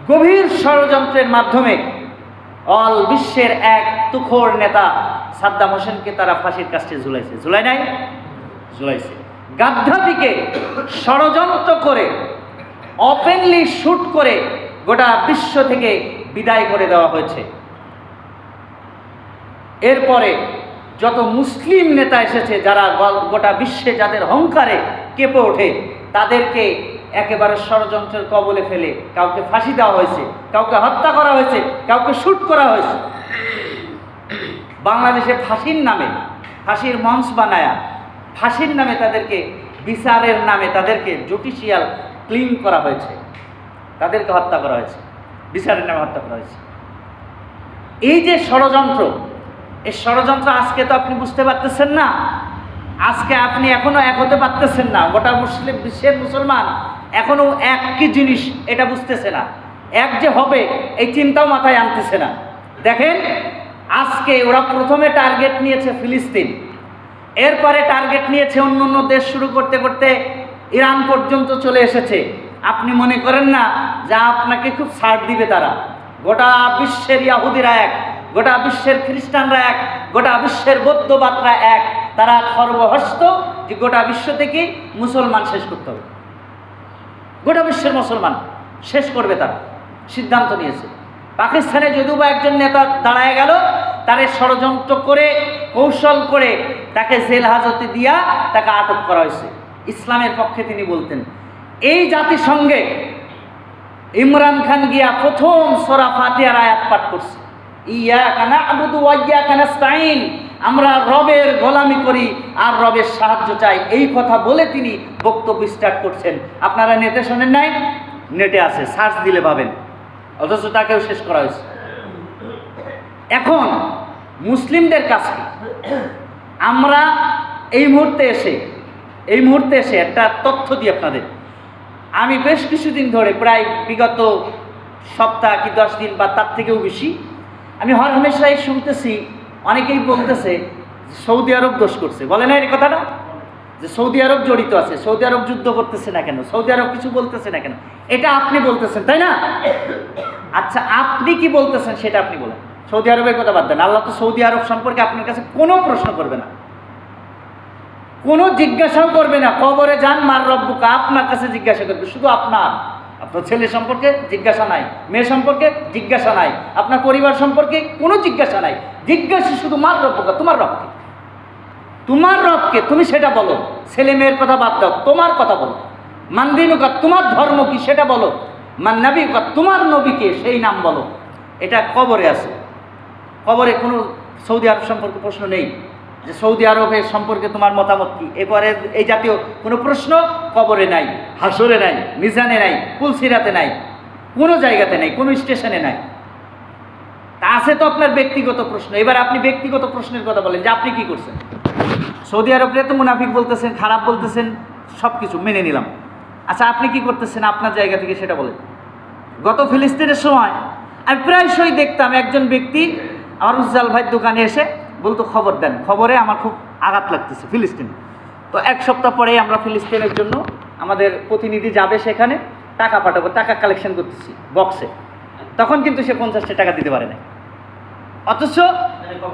গভীর ষড়যন্ত্রের মাধ্যমে অল বিশ্বের এক তুখোড় নেতা সাদ্দাম হোসেনকে তারা ফাঁসির কাস্টে ঝুলাইছে। ঝুলাই নাই? ঝুলাইছে। গাদ্দাফিকে ষড়যন্ত্র করে ওপেনলি শুট করে গোটা বিশ্ব থেকে বিদায় করে দেওয়া হয়েছে। এরপরে যত মুসলিম নেতা এসেছে, যারা গোটা বিশ্বে যাদের অহংকারে কেঁপে ওঠে, তাদেরকে একেবারে ষড়যন্ত্রের কবলে ফেলে কাউকে ফাঁসি দেওয়া হয়েছে, কাউকে হত্যা করা হয়েছে, কাউকে শুট করা হয়েছে। বাংলাদেশে ফাঁসির নামে, ফাঁসির মঞ্চ বানায়া ফাঁসির নামে তাদেরকে, বিচারের নামে তাদেরকে জুডিশিয়াল ক্লিন করা হয়েছে, তাদেরকে হত্যা করা হয়েছে, বিচারের নামে হত্যা করা হয়েছে। এই যে ষড়যন্ত্র, এই ষড়যন্ত্র আজকে তো আপনি বুঝতে পারতেছেন না, আজকে আপনি এখনো এক হতে পারতেছেন না। গোটা মুসলিম বিশ্বের মুসলমান এখনো একই জিনিস এটা বুঝতেছে না, এক যে হবে এই চিন্তাও মাথায় আনতেছে না। দেখেন, আজকে ওরা প্রথমে টার্গেট নিয়েছে ফিলিস্তিন, এরপরে টার্গেট নিয়েছে অন্য অন্য দেশ, শুরু করতে করতে ইরান পর্যন্ত চলে এসেছে। আপনি মনে করেন না যে আপনাকে খুব ছাড় দিবে তারা? গোটা বিশ্বের ইয়াহুদিরা এক, গোটা বিশ্বের খ্রিস্টানরা এক, গোটা বিশ্বের বৌদ্ধবাদরা এক। তারা সর্বহস্ত যে গোটা বিশ্ব থেকে মুসলমান শেষ করতে হবে, গোটা বিশ্বের মুসলমান শেষ করবে, তারা সিদ্ধান্ত নিয়েছে। পাকিস্তানে যদিও বা একজন নেতা দাঁড়ায় গেল, তারে ষড়যন্ত্র করে কৌশল করে তাকে জেল হাজতে দিয়া তাকে আটক করা হয়েছে। ইসলামের পক্ষে তিনি বলতেন। এই জাতিসংঘে ইমরান খান গিয়া প্রথম সূরা ফাতিহার আয়াত পাঠ করছে, ইয়াকা না'বুদু ওয়া ইয়াকা নাস্তাঈন, আমরা রবের গোলামি করি আর রবের সাহায্য চাই। এই কথা বলে তিনি বক্তব্য স্টার্ট করছেন। আপনারা নেটে শোনেন নাই? নেটে আছে, সার্চ দিলে পাবেন। অথচ তাকেও শেষ করা হয়েছে। এখন মুসলিমদের কাছে আমরা এই মুহূর্তে এসে একটা তথ্য দিই আপনাদের। আমি বেশ কিছুদিন ধরে, প্রায় বিগত সপ্তাহ কি 10 দিন বা তার থেকেও বেশি, আমি হরহামেশাই শুনতেছি, অনেকেই বলতেছে সৌদি আরব দোষ করছে। বলে না এই কথাটা, যে সৌদি আরব জড়িত আছে, সৌদি আরব যুদ্ধ করতেছে না কেন, সৌদি আরব কিছু বলতেছে না কেন, এটা আপনি বলতেছেন, তাই না? আচ্ছা, আপনি কি বলতেছেন সেটা আপনি বলেন। সৌদি আরবের কথা বাদ দেন, আল্লাহ তো সৌদি আরব সম্পর্কে আপনার কাছে কোনো প্রশ্ন করবে না, কোনো জিজ্ঞাসাও করবে না। কবরে যান মার রব্বুকা, আপনার কাছে জিজ্ঞাসা করবে শুধু আপনার ছেলে সম্পর্কে জিজ্ঞাসা নাই, মেয়ে সম্পর্কে জিজ্ঞাসা নাই, আপনার পরিবার সম্পর্কে কোনো জিজ্ঞাসা নাই। জিজ্ঞাসা শুধু মার রব্বুকা, তোমার রবকে, তোমার রবকে তুমি সেটা বলো। ছেলে মেয়ের কথা বাদ দাও, তোমার কথা বলো। মানদিনুকা, তোমার ধর্ম কি সেটা বলো। মান নবীকা, তোমার নবীকে সেই নাম বলো। এটা কবরে আছে। কবরে কোনো সৌদি আরব সম্পর্কে প্রশ্ন নেই যে সৌদি আরবের সম্পর্কে তোমার মতামত কি। এরপরে এই জাতীয় কোনো প্রশ্ন কবরে নাই, হাসরে নাই, মিজানে নাই, পুলসিরাতে নাই, কোনো জায়গাতে নাই, কোনো স্টেশনে নাই। তা আছে তো আপনার ব্যক্তিগত প্রশ্ন। এবার আপনি ব্যক্তিগত প্রশ্নের কথা বলেন যে আপনি কি করছেন। সৌদি আরবরে তো মুনাফিক বলতেছেন, খারাপ বলতেছেন, সব কিছু মেনে নিলাম। আচ্ছা, আপনি কি করতেছেন আপনার জায়গা থেকে সেটা বলেন। গত ফিলিস্তিনের সময় আমি প্রায়শই দেখতাম একজন ব্যক্তি আমার উজ্জ্বল ভাইয়ের দোকানে এসে বলতো খবর দেন, খবরে আমার খুব আঘাত লাগতেছে ফিলিস্তিন। তো এক সপ্তাহ পরেই আমরা ফিলিস্তিনের জন্য আমাদের প্রতিনিধি যাবে, সেখানে টাকা পাঠাবো, টাকা কালেকশন করতেছি বক্সে। তখন কিন্তু সে 50টা টাকা দিতে পারে না, অথচ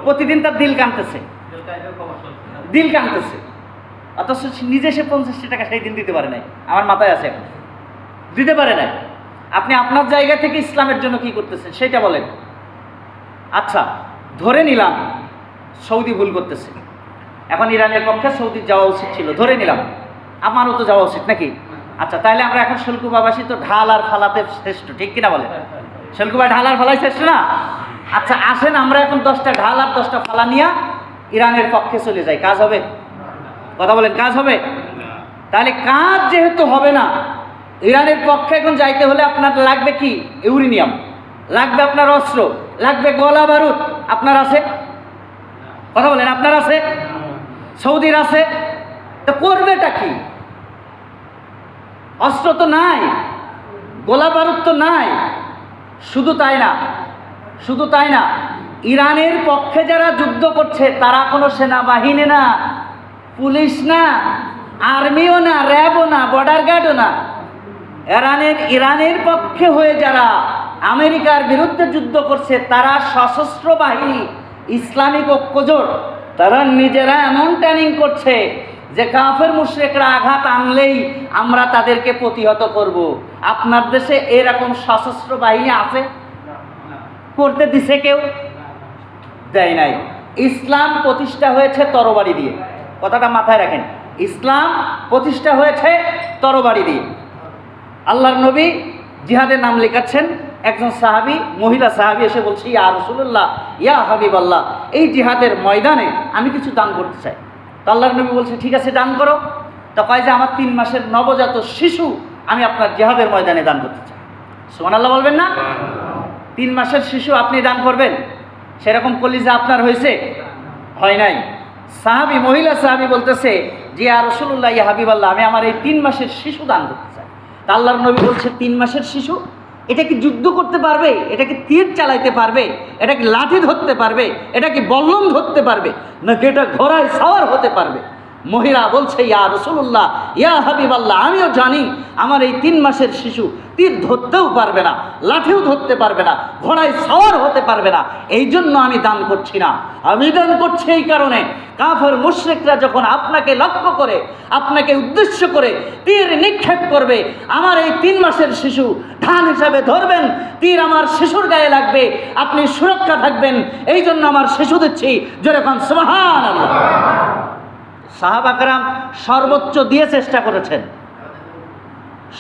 প্রতিদিন তার দিল কাঁদতেছে, অথচ নিজে সে 50টা টাকা সেই দিন দিতে পারে নাই। আমার মাথায় আছে, এখন দিতে পারে নাই। আপনি আপনার জায়গা থেকে ইসলামের জন্য কি করতেছেন সেটা বলেন। আচ্ছা, ধরে নিলাম সৌদি ভুল করতেছে, এখন ইরানের পক্ষে সৌদি যাওয়া উচিত ছিল, ধরে নিলাম আমারও তো যাওয়া উচিত নাকি? আচ্ছা, তাহলে আমরা এখন শুল্কুবাবাসী তো ঢাল আর ফালাতে শ্রেষ্ঠ, ঠিক কিনা বলেন? শুল্কুবা ঢাল আর ফালাই শ্রেষ্ঠ না? আচ্ছা, আসেন আমরা এখন 10টা ঢাল আর 10টা ফালা নিয়ে ইরানের পক্ষে চলে যাই, কাজ হবে? কথা বলেন, কাজ হবে? তাহলে কাজ যেহেতু হবে না, ইরানের পক্ষে এখন যাইতে হলে আপনার লাগবে কি? ইউরেনিয়াম লাগবে, আপনার অস্ত্র লাগবে, গোলা বারুদ আপনার আছে? কথা বলেন, আপনার আছে? সৌদির আছে? তো করবেটা কি? অস্ত্র তো নাই, গোলা বারুদ তো নাই। শুধু তাই না, ইরানের পক্ষে যারা যুদ্ধ করছে তারা কোনো সেনাবাহিনী না, পুলিশ না, আর্মিও না, র্যাবও না, বর্ডার গার্ডও না। ইরানের পক্ষে হয়ে যারা আমেরিকার বিরুদ্ধে যুদ্ধ করছে, তারা সশস্ত্র বাহিনী, ইসলামিক ঐক্যজোট, তারা নিজেরা এমন ট্রেনিং করছে যে কাফের মুশরিকরা আঘাত আনলেই আমরা তাদেরকে প্রতিহত করব। আপনার দেশে এরকম সশস্ত্র বাহিনী আছে? করতে দিছে কেউ? দেয় নাই। ইসলাম প্রতিষ্ঠা হয়েছে তরবারি দিয়ে, কথাটা মাথায় রাখেন। ইসলাম প্রতিষ্ঠা হয়েছে তরবারি দিয়ে। আল্লাহর নবী জিহাদের নাম লেখাচ্ছেন, একজন সাহাবী, মহিলা সাহাবী এসে বলছে, ইয়া রাসূলুল্লাহ, ইয়া হাবিবাল্লাহ, এই জিহাদের ময়দানে আমি কিছু দান করতে চাই। তো আল্লাহর নবী বলছে, ঠিক আছে, দান করো। তো কয় যে আমার 3 মাসের নবজাত শিশু আমি আপনার জিহাদের ময়দানে দান করতে চাই। সুবহানাল্লাহ বলবেন না? 3 মাসের শিশু আপনি দান করবেন? সেরকম কলিজা আপনার হয়েছে? হয় নাই। সাহাবী, মহিলা সাহাবী বলতেছে যে, ইয়া রাসূলুল্লাহ, ইয়া হাবিবাল্লাহ, আমি আমার এই 3 মাসের শিশু দান করতে চাই। তা আল্লাহর নবী বলছে, 3 মাসের শিশু এটা কি যুদ্ধ করতে পারবে? এটা কি তীর চালাইতে পারবে? এটা কি লাঠি ধরতে পারবে? এটা কি বল্লম ধরতে পারবে? নাকি এটা ঘোড়ায় সাওয়ার হতে পারবে? মহিলা বলছে, ইয়া রাসূলুল্লাহ, ইয়া হাবিবাল্লাহ, আমিও জানি আমার এই 3 মাসের শিশু তীর ধরতেও পারবে না, লাঠিও ধরতে পারবে না, ঘোড়ায় সাওয়ার হতে পারবে না। এই জন্য আমি দান করছি না। আমি দান করছি এই কারণে, কাফের মুশরিকরা যখন আপনাকে লক্ষ্য করে, আপনাকে উদ্দেশ্য করে তীর নিক্ষেপ করবে, আমার এই 3 মাসের শিশু ধান হিসাবে ধরবেন, তীর আমার শিশুর গায়ে লাগবে, আপনি সুরক্ষা থাকবেন। এই জন্য আমার শিশু দিচ্ছি। যেরকম সুবহানাল্লাহ। সাহাবা কেরাম সর্বোচ্চ দিয়ে চেষ্টা করেছেন,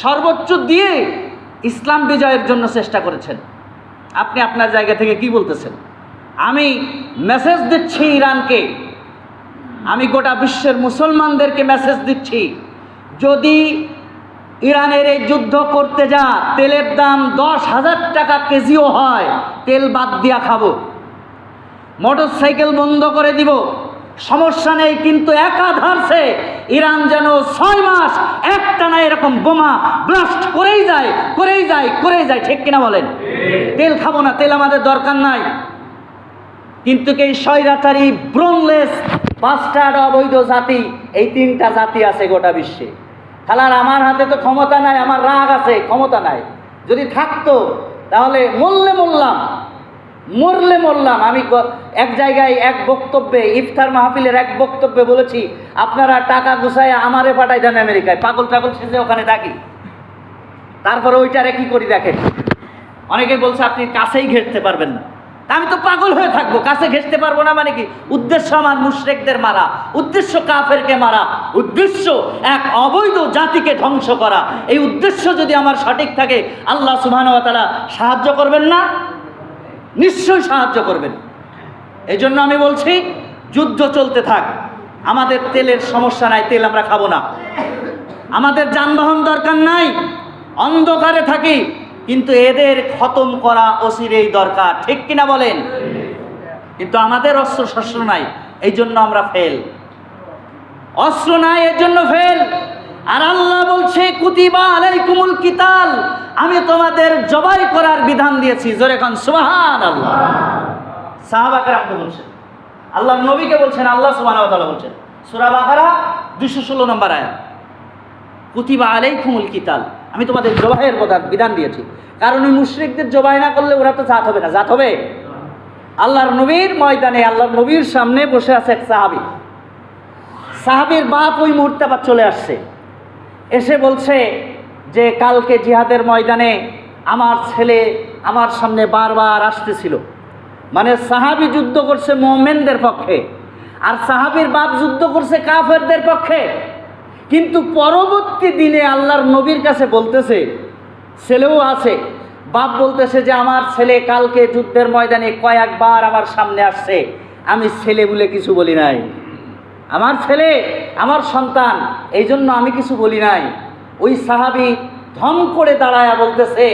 সর্বোচ্চ দিয়ে ইসলাম বিজয়ের জন্য চেষ্টা করেছেন। আপনি আপনার জায়গা থেকে কি বলতেছেন? আমি মেসেজ দিচ্ছি ইরানকে, আমি গোটা বিশ্বের মুসলমানদেরকে মেসেজ দিচ্ছি, যদি ইরানের এই যুদ্ধ করতে যা তেলের দাম 10,000 টাকা কেজিও হয়, তেল বাদ দিয়া খাবো, মোটরসাইকেল বন্ধ করে দিব, সমস্যা নেই। কিন্তু একাধারে ইরান যেন 6 মাস একটানা এরকম বোমা ব্লাস্ট করেই যায়, করেই যায়, করেই যায়। ঠিক কিনা বলেন? তেল খাবো না, তেল আমাদের দরকার নাই। কিন্তু এই স্বৈরাচারী ব্রোনলেস বাস্টার্ড অবৈধ জাতি, এই 3টা জাতি আছে গোটা বিশ্বে। খালার আমার হাতে তো ক্ষমতা নাই, আমার রাগ আছে, ক্ষমতা নাই। যদি থাকতো তাহলে মরলে মরলাম, মরলে মরলাম। আমি এক জায়গায় এক বক্তব্যে, ইফতার মাহফিলের এক বক্তব্যে বলেছি, আপনারা টাকা গুছায় আমারে পাঠাই দেন আমেরিকায়, পাগল টাগল সেজে ওখানে থাকি, তারপরে ওইটারে কি করি দেখেন। অনেকে বলছে আপনি কাছেই ঘেঁটতে পারবেন না। আমি তো পাগল হয়ে থাকবো, কাছে ঘেঁষতে পারবো না মানে কি? উদ্দেশ্য আমার মুশরিকদের মারা, উদ্দেশ্য কাফেরকে মারা, উদ্দেশ্য এক অবৈধ জাতিকে ধ্বংস করা। এই উদ্দেশ্য যদি আমার সঠিক থাকে, আল্লাহ সুবহানাহু ওয়া তাআলা সাহায্য করবেন না? নিশ্চয়ই সাহায্য করবেন। এই জন্য আমি বলছি, যুদ্ধ চলতে থাক, আমাদের তেলের সমস্যা নাই, তেল আমরা খাবো না। আমাদের যানবাহন দরকার নাই, অন্ধকারে থাকি, কিন্তু এদের খতম করা অচিরেই দরকার। ঠিক কিনা বলেন? কিন্তু আমাদের অস্ত্র শস্ত্র নাই, এই জন্য আমরা ফেল। অস্ত্র নাই, এর জন্য ফেল। আর আল্লাহ বলছে, কুতিবা আলাইকুমুল কিতাল, আমি তোমাদের জবাই করার বিধান দিয়েছি। জোরে কান সুবহানাল্লাহ। সাহাবা কেরামকে বলছেন, আল্লাহর নবীকে বলছেন, আল্লাহ সুবহানাহু ওয়া তাআলা বলছেন, সূরা বাকারা 216 নম্বর আয়াত, কুতিবা আলাইকুমুল কিতাল, আমি তোমাদের জবাইয়ের বিধান দিয়েছি। কারণ ওই মুশরিকদের জবাই না করলে ওরা তো জাত হবে না। জাত হবে? আল্লাহর নবীর ময়দানে, আল্লাহর নবীর সামনে বসে আছে এক সাহাবী। সাহাবীর বাপ ওই মুহূর্তে আবার চলে আসছে, এসে বলছে যে কালকে জিহাদের ময়দানে আমার ছেলে আমার সামনে বারবার আসতেছিল। মানে সাহাবী যুদ্ধ করছে মুমিনদের পক্ষে, আর সাহাবীর বাপ যুদ্ধ করছে কাফেরদের পক্ষে। কিন্তু পরবর্তী দিনে আল্লাহর নবীর কাছে বলতেছে, ছেলেও আছে, বাপ বলতেছে যে আমার ছেলে কালকে যুদ্ধের ময়দানে কয়েকবার আমার সামনে আসছে, আমি ছেলে বলে কিছু বলি নাই। আমার ছেলে, আমার সন্তান, এই জন্য আমি কিছু বলি নাই। ওই সাহাবী ধম করে দাঁড়ায়া বলতেছে,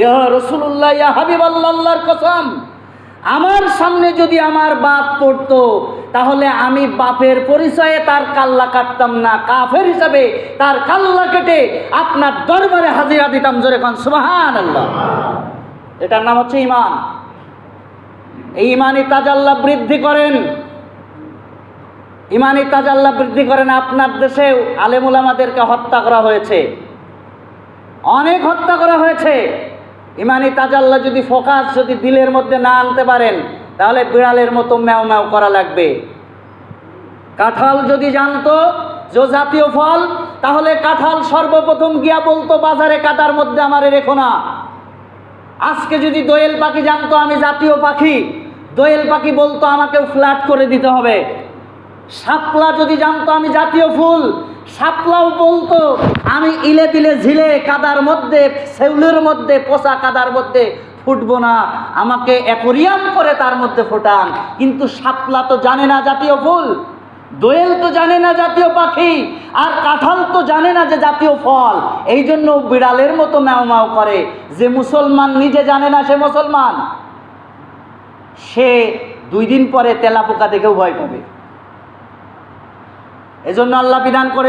ইয়া রাসূলুল্লাহ, ইয়া হাবিবাল্লাহ, আল্লাহর কসম, আমার সামনে যদি আমার বাপ পড়তো তাহলে আমি বাপের পরিচয়ে তার কাল্লা কাটতাম না, কাফের হিসাবে তার কাল্লা কেটে আপনার দরবারে হাজিরা দিতাম। জোরে কান সুবহানাল্লাহ। এটার নাম হচ্ছে ঈমান। এই ঈমানি তাজাল্লা বৃদ্ধি করেন, ঈমানি তাজাল্লা বৃদ্ধি করেন। আপনার দেশেও আলেম উলামাদেরকে হত্যা করা হয়েছে, অনেক হত্যা করা হয়েছে। ইমানি তাজাল্লা যদি ফোকাস যদি দিলের মধ্যে না আনতে পারেন, তাহলে বিড়ালের মতো ম্যাও ম্যাও করা লাগবে। কাঁঠাল যদি জানতো যে জাতীয় ফল, তাহলে কাঁঠাল সর্বপ্রথম গিয়া বলতো বাজারে কাটার মধ্যে আমারে রেখো না। আজকে যদি দোয়েল পাখি জানতো আমি জাতীয় পাখি, দোয়েল পাখি বলতো আমাকেও ফ্ল্যাট করে দিতে হবে। শাপলা যদি জানতো আমি জাতীয় ফুল, শাপলাও বলতো আমি ইলে বিলে ঝিলে কাদার মধ্যে, সেউলের মধ্যে, পচা কাদার মধ্যে ফুটবো না, আমাকে অ্যাকোরিয়াম করে তার মধ্যে ফোটান। কিন্তু শাপলা তো জানে না জাতীয় ফুল, দোয়েল তো জানে না জাতীয় পাখি, আর কাঁঠাল তো জানে না যে জাতীয় ফল। এই জন্য বিড়ালের মতো ম্যাও ম্যাও করে। যে মুসলমান নিজে জানে না সে মুসলমান, সে 2 দিন পরে তেলাপোকা দেখেও ভয় পাবে। এজন্য আল্লাহ বিধান করে